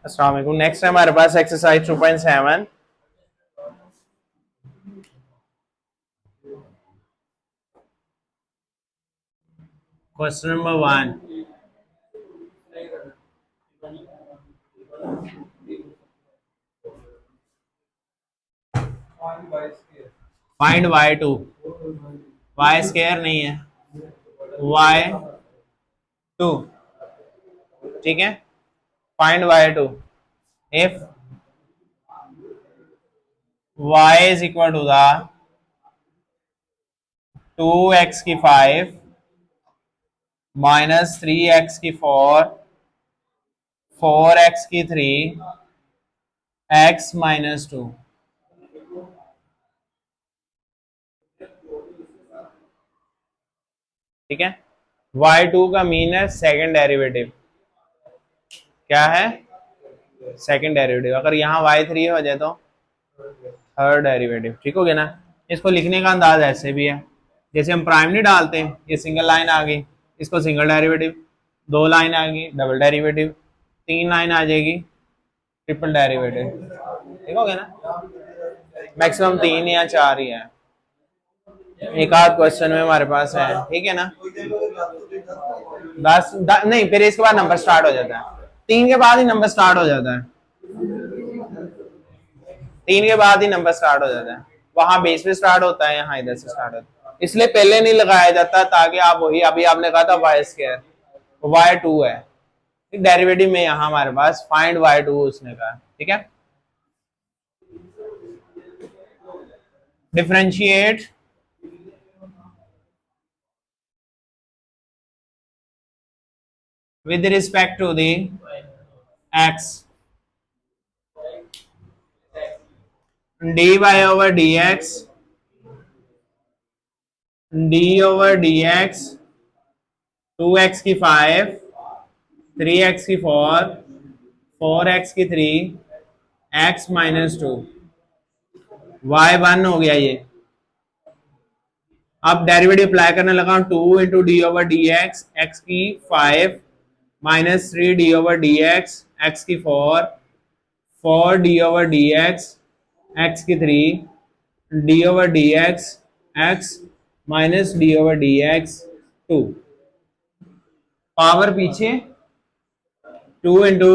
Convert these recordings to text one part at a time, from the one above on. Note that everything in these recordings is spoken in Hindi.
अस्सलाम वालेकुम। नेक्स्ट है हमारे पास exercise 2.7। Question number 1, find y2। y square नहीं है, y2, ठीक है। Find y2 if y is equal to the 2x की 5 माइनस 3x की 4 4x की 3 x माइनस 2। ठीक है। y2 का मीन है सेकंड डेरिवेटिव। क्या है? Second derivative. अगर यहाँ y3 हो जाए तो थर्ड डेरिवेटिव। ठीक हो गया ना। इसको लिखने का अंदाज ऐसे भी है, जैसे हम प्राइम नहीं डालते, ये सिंगल लाइन आ गई, इसको सिंगल डेरिवेटिव, दो लाइन आ गई डबल डेरिवेटिव, तीन लाइन आ जाएगी ट्रिपल डेरिवेटिव। ठीक हो गया ना। मैक्सिमम 3 या 4 ही है। एक आध क्वेश्चन में हमारे पास है। ठीक है ना। 10 नहीं, फिर इसके बाद नंबर स्टार्ट हो जाता है। 3 के बाद ही नंबर स्टार्ट हो जाता है। 3 के बाद ही नंबर स्टार्ट हो जाता है। वहां बेस पे स्टार्ट होता है, यहाँ इधर से स्टार्ट होता है। इसलिए पहले नहीं लगाया जाता, ताकि आप वही अभी आपने कहा था वाई स्क्वायर, y2 है डेरिवेटिव में। यहाँ हमारे पास फाइंड y2 उसने कहा। ठीक है। Differentiate with respect to the x dy over dx d over dx 2x की 5 3x की 4 4x की 3 x माइनस 2 y1 हो गया ये। अब डेरिवेटिव अप्लाई करने लगा, 2 into D over d x की 5 minus 3 D over d x की 4 डी ओवर डी एक्स की 3 D over d x minus D over d x 2। Power पीछे 2 इंटू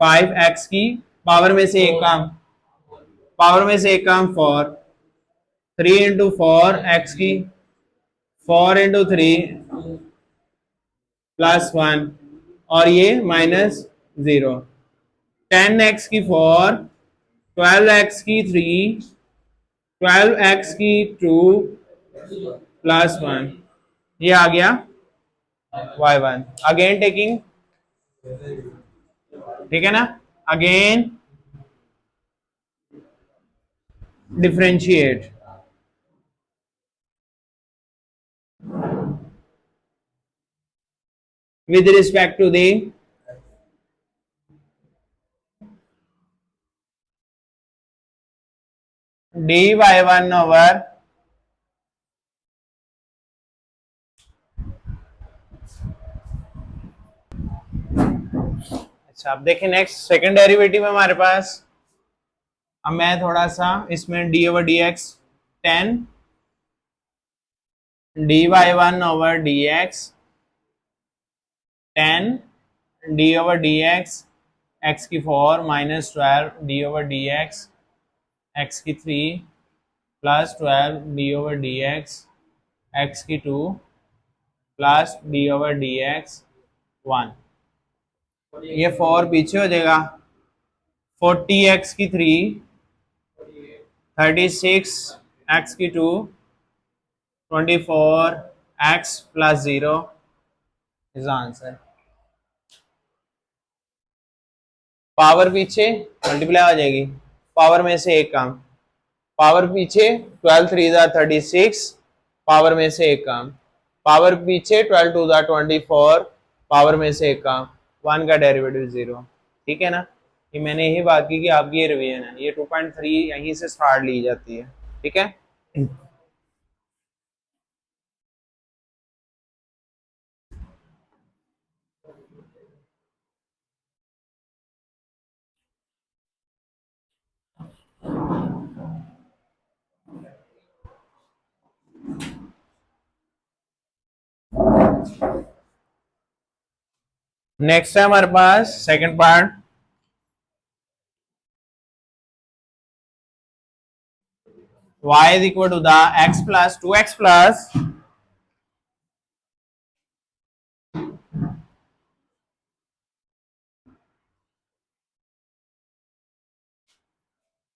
5x की पावर में से एक काम, पावर में से एक काम 4 3 इंटू 4x की 4 इंटू 3 प्लस 1 और ये माइनस 0। 10x की 4 12x की 3 12x की 2 प्लस 1, ये आ गया y1। अगेन टेकिंग, ठीक है ना। Again differentiate with respect to the dy1 over अच्छा। अब देखिए नेक्स्ट सेकंड डेरिवेटिव है हमारे पास। अब मैं थोड़ा सा इसमें D over d x 10 dy1 over d x 10 D over d x की 4 minus 12 D over d x की 3 plus 12 D over d x की 2 plus D over d x 1। ये 4 पीछे हो जाएगा, 40x की 3 36x की 2 24x plus 0 is answer. Power पीछे मल्टीप्लाई हो जाएगी, पावर में से एक काम, पावर पीछे 12 3 36, पावर में से एक काम, पावर पीछे 12 2 24, पावर में से एक काम, 1 का डेरिवेटिव 0। ठीक है ना। ये मैंने यही बात की कि आपकी ये रिवीजन है, ये 2.3 यहीं से स्टार्ट ली जाती है। ठीक है। नेक्स्ट है हमारे पास second part, y is equal to the x plus 2x plus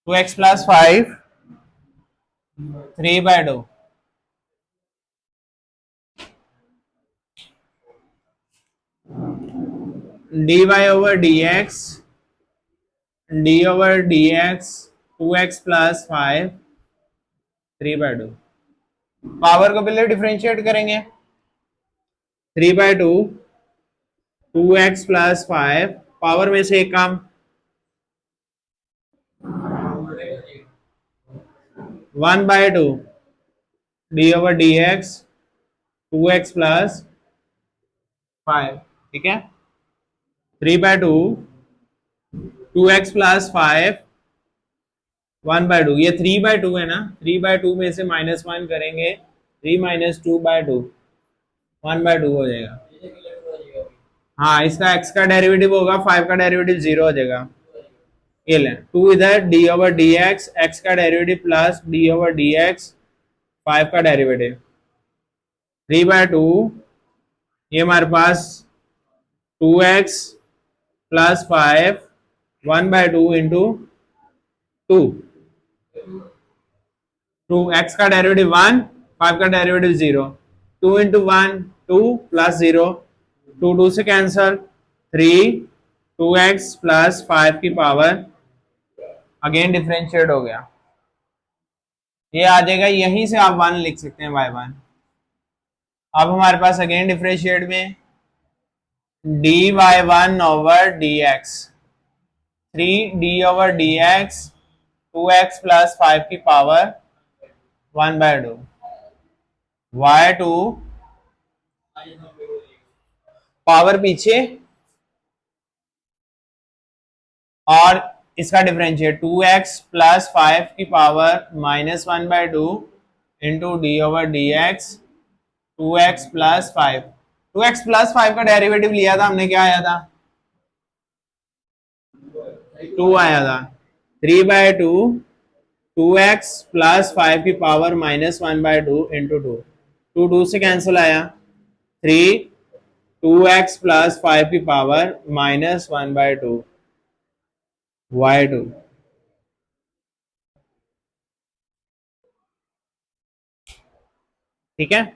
2x plus 5 3/2 dy over dx d over dx 2x plus 5 3/2। Power को पहले डिफरेंशिएट करेंगे, 3/2 2x प्लस 5, पावर में से एक काम 1/2 D over d x 2x plus 5, ठीक है। 3/2 2x प्लस 5 1/2, ये 3/2 है ना, 3/2 में से -1 करेंगे, 3 माइनस 2/2 1/2 हो जाएगा। हाँ, इसका x का डेरिवेटिव होगा, 5 का डेरिवेटिव 0 हो जाएगा। ये लें 2 इधर डी ओवर डी एक्स का derivative plus D over d x 5 का डेरिवेटिव 3/2, ये हमारे पास 2x प्लस 5 1/2 इंटू 2, 2x का डेरिवेटिव 1, 5 का डेरिवेटिव 0, 2 इंटू 1 2 प्लस 0, 2 2 से कैंसल, 3 2x प्लस 5 की पावर, अगेन डिफरेंशिएट हो गया, ये आ जाएगा, यहीं से आप 1 लिख सकते हैं y1। अब हमारे पास अगेन डिफरेंशिएट में dy1 over dx 3d over dx 2x plus 5 की पावर 1/2 y2 पावर पीछे और इसका डिफरेंशिएट 2x प्लस 5 की power -1/2 into D over d x 2x plus 5, 2x plus 5 का डेरिवेटिव लिया था हमने, क्या आया था 2 आया था, 3/2 2x प्लस 5 की पावर -1/2 इंटू 2, 2 2 से कैंसिल आया, 3 2x प्लस 5 की पावर -1/2 y2। ठीक है,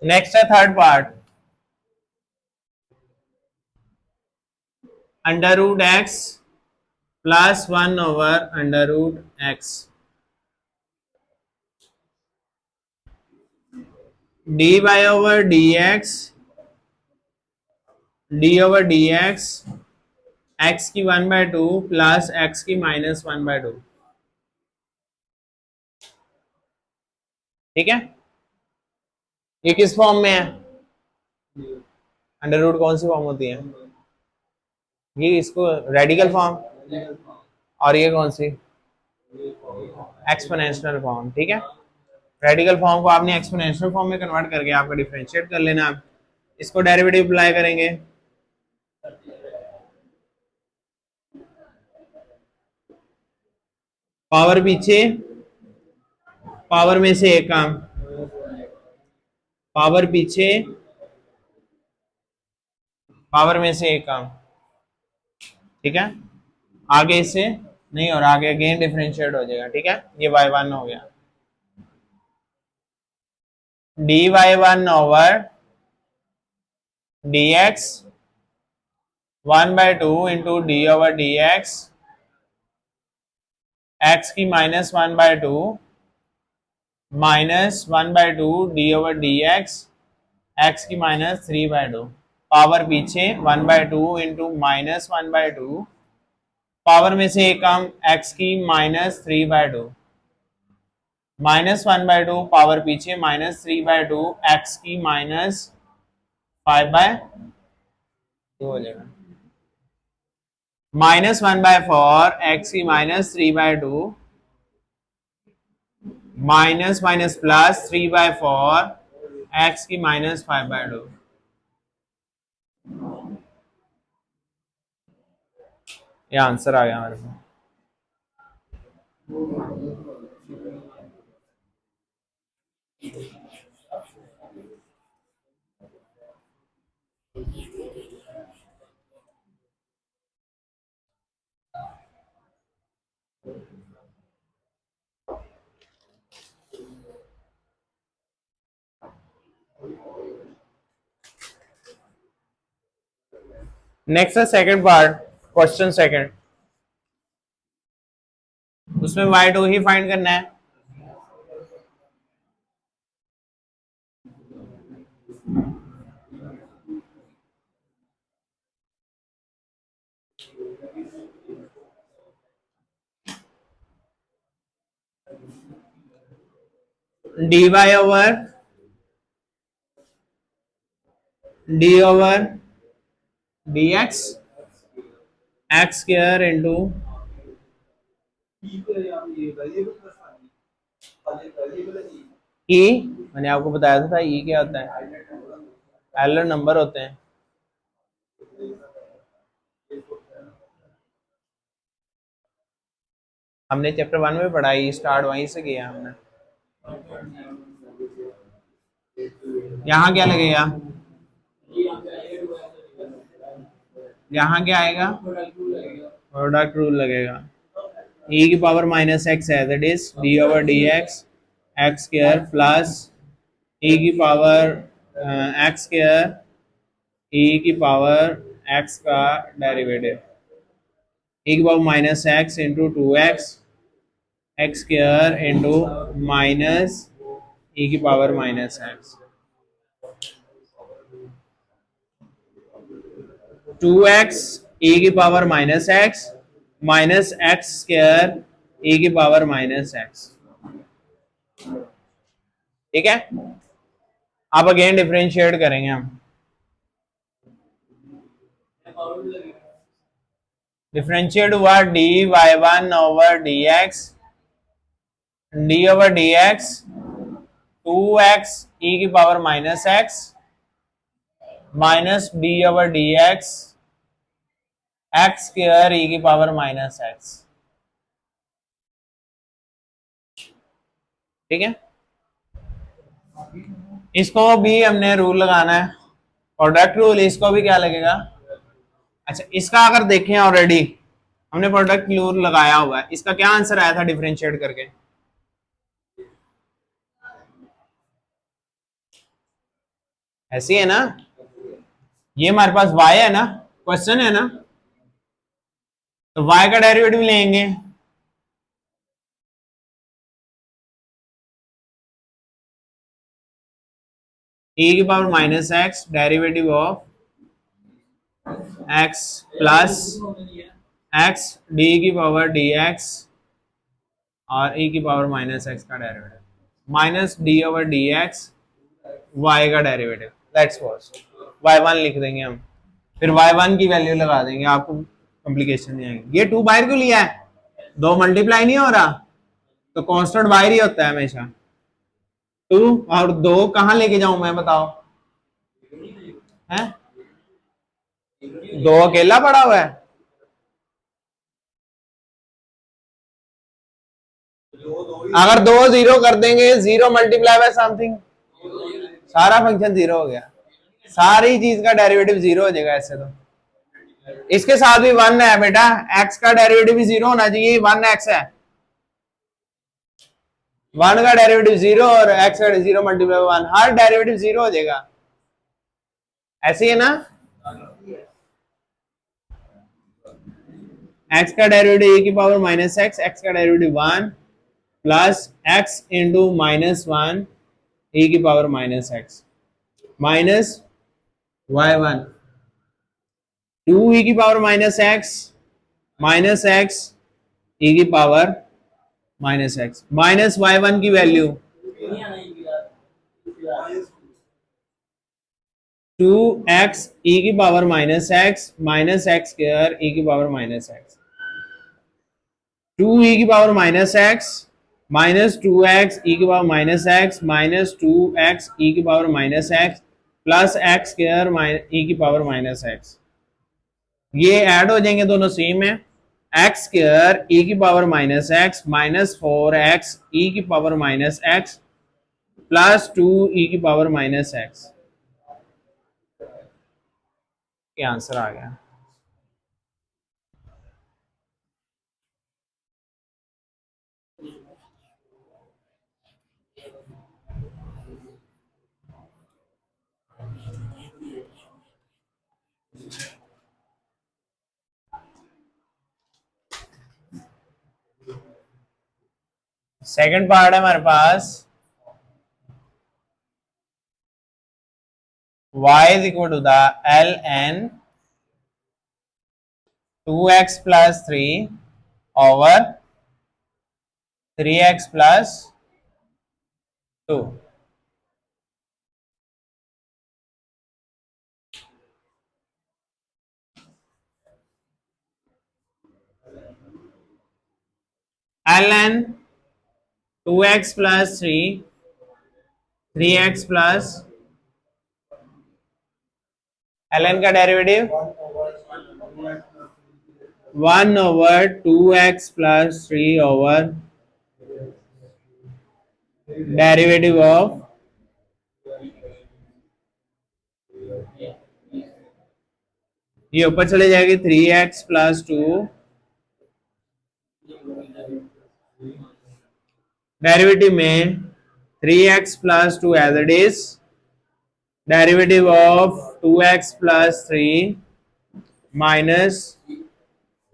नेक्स्ट है third part, under root x plus 1 over under root x d y over d x d over d x की 1/2 प्लस एक्स की -1/2, ठीक है। ये किस फॉर्म में है, अंडर रूट कौन सी फॉर्म होती है, ये इसको रेडिकल फॉर्म, और ये कौन सी एक्सपोनेंशियल फॉर्म, ठीक है। रेडिकल फॉर्म को आपने एक्सपोनेंशियल फॉर्म में कन्वर्ट करके आपका डिफरेंशिएट कर लेना, आप इसको डेरिवेटिव अप्लाई करेंगे, पावर पीछे, पावर में से एक काम, पावर पीछे, पावर में से एक काम, ठीक है। आगे इससे नहीं और आगे अगेन डिफरेंशिएट हो जाएगा, ठीक है। ये y1 हो गया, dy1 over dx 1/2 into D over d x की -1/2 -1/2 डी ओवर डी एक्स की -3/2, पावर पीछे 1/2 इंटू -1/2, पावर में से एक कम x की -3/2, -1/2 पावर पीछे -3/2 एक्स की -5/2 हो जाएगा। -1/4 एक्स की -3/2 माइनस माइनस प्लस 3/4 एक्स की -5/2। ये आंसर आ गया मेरे को। नेक्स्ट है सेकंड पार्ट, क्वेश्चन सेकंड। उसमें y2 ही फाइंड करना है। dy over dx x square into e, मैंने आपको बताया था ई क्या होता है, एलर नंबर होते हैं। हमने चैप्टर 1 में पढ़ा, ई स्टार्ट वहीं से किया हमने। यहाँ क्या लगेगा, यहाँ क्या आएगा, प्रोडक्ट रूल लगेगा। e की पावर -x है, that is d over dx x square plus e की पावर x स्क्वायर e की पावर x का डेरिवेटिव, e की power -x into 2x x square into minus e की पावर -x 2x e की power -x minus x square e की पावर -x। ठीक है, अब अगेन डिफरेंशिएट करेंगे हम। डिफरेंशिएट हुआ dy1 over dx, d over dx 2x e की power -x minus d over dx x square e की पावर -x। ठीक है, इसको भी हमने रूल लगाना है, प्रोडक्ट रूल। इसको भी क्या लगेगा, अच्छा इसका अगर देखें ऑलरेडी हमने प्रोडक्ट रूल लगाया हुआ है। इसका क्या आंसर आया था डिफरेंशिएट करके, ऐसी है ना, ये हमारे पास y है ना, क्वेश्चन है ना, तो y का डेरिवेटिव लेंगे। e की power -x derivative of x plus x d की पावर dx और e की पावर -x का derivative minus d over dx y का डेरिवेटिव, दैट्स वाज y1 लिख देंगे हम, फिर y1 की वैल्यू लगा देंगे, आपको कॉम्प्लिकेशन नहीं आएगी। ये 2 बाहर क्यों लिया है, 2 मल्टीप्लाई नहीं हो रहा, तो कांस्टेंट बाहर ही होता है हमेशा। 2 और 2 कहां लेके जाऊं मैं, बताओ, है 2 अकेला पड़ा हुआ है, अगर 2 0 कर देंगे, 0 मल्टीप्लाई बाय समथिंग, सारा फंक्शन 0 हो गया, सारी चीज का डेरिवेटिव 0 हो जाएगा ऐसे तो। इसके साथ भी 1 है बेटा, x का डेरिवेटिव भी 0 होना चाहिए, 1x है, 1 का डेरिवेटिव 0 और x का 0 मल्टीप्लाई 1, हर डेरिवेटिव 0 हो जाएगा, ऐसे ही है ना। x का डेरिवेटिव e की पावर -x, x का derivative 1 plus x into -1 e की power -x minus y1 2 e की power -x minus x e की power minus x minus y one की वैल्यू 2x e की power minus x square e की पावर माइनस एक्स 2 e की power minus x minus 2x e की पावर माइनस 2x e की power minus x plus x square e की पावर माइनस एक्स। ये ऐड हो जाएंगे, दोनों सेम है। एक्स स्क्वायर e की power minus x minus 4x e की power minus x plus 2 e की पावर माइनस एक्स। ये आंसर आ गया। सेकंड पार्ट है हमारे पास y is equal to the ln 2x plus 3 over 3x plus 2। ln 2x plus 3 3x plus ln का derivative 1 over 2x plus 3 over derivative of ये ऊपर चले जाएगी 3x plus 2 डेरिवेटिव में 3x plus 2 as it is derivative of 2x plus 3 minus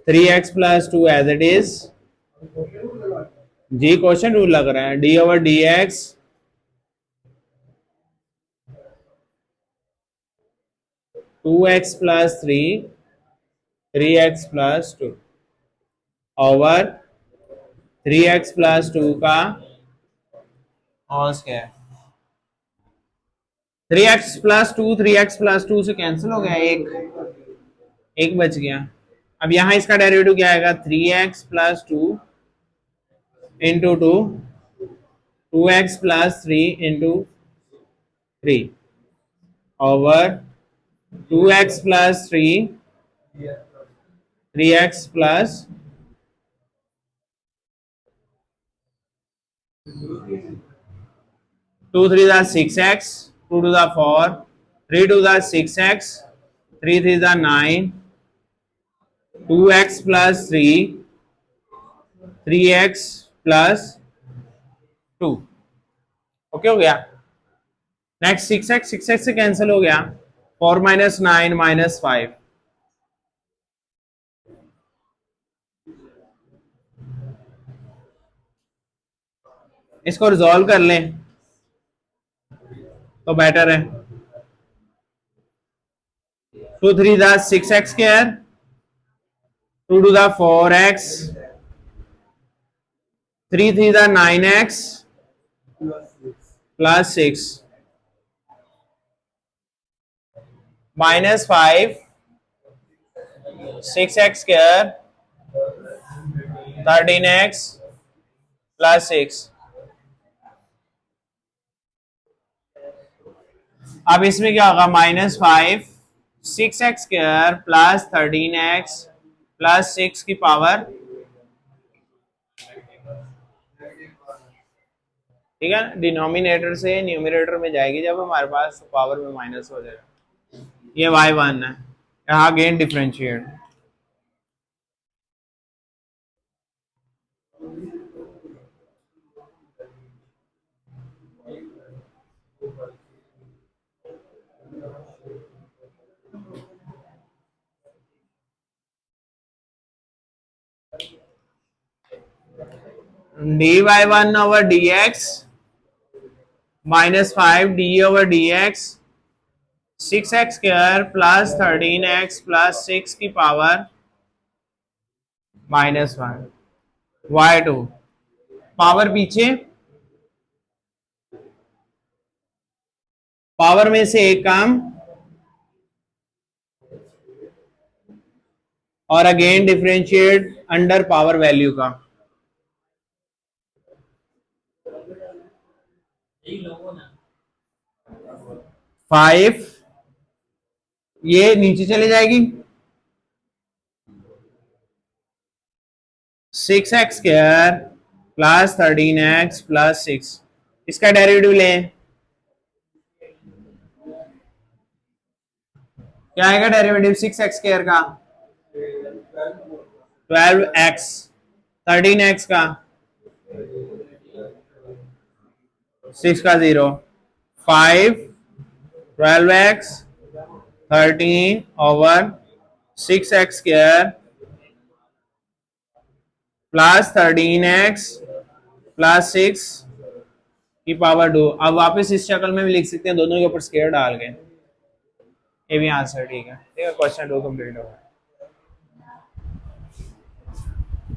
3x plus 2 as it is. जी क्वेश्चन रूल लग रहा है d over d x 2x plus 3 3x plus 2 over 3x plus 2 का और क्या है 3x plus 2 3x plus 2 से कैंसिल हो गया, एक बच गया। अब यहां इसका डेरिवेटिव क्या आएगा 3x plus 2 into 2 2x plus 3 into 3 over 2x plus 3 3x plus 2 3 the 6x 2 to the 4 3 to the 6x 3 3 the 9 2x plus 3 3x plus 2। Okay हो गया। नेक्स्ट 6x से कैंसिल हो गया 4 minus 9 minus 5। इसको रिजॉल्व कर लें तो बेटर है। 2 3 the 6x square 2 to the 4x 3 3 the 9x plus 6 minus 5 6x square 13x plus 6। अब इसमें क्या होगा -5 6x square plus 13x plus 6 की पावर, ठीक है। डिनोमिनेटर से न्यूमरेटर में जाएगी जब हमारे पास पावर में माइनस हो जाएगा। ये y1 है, यहाँ again differentiate dy1 over dx -5 d over dx 6x square plus 13x plus 6 की पावर -1 y2 पावर पीछे, पावर में से एक काम, और again differentiate under power value का। फाइव, ये नीचे चले जाएगी, 6x² प्लस 13x प्लस 6, इसका डेरिवेटिव लें, क्या आएगा डेरिवेटिव 6x² का, 12x, 13x का 6 का 0, 5, 12x 13 over 6x² plus 13x plus 6 की पावर 2। अब वापस इस शक्ल में भी लिख सकते हैं, दोनों के ऊपर स्क्वायर डाल के। ये भी आंसर ठीक है। क्वेश्चन 2 कंप्लीट होगा।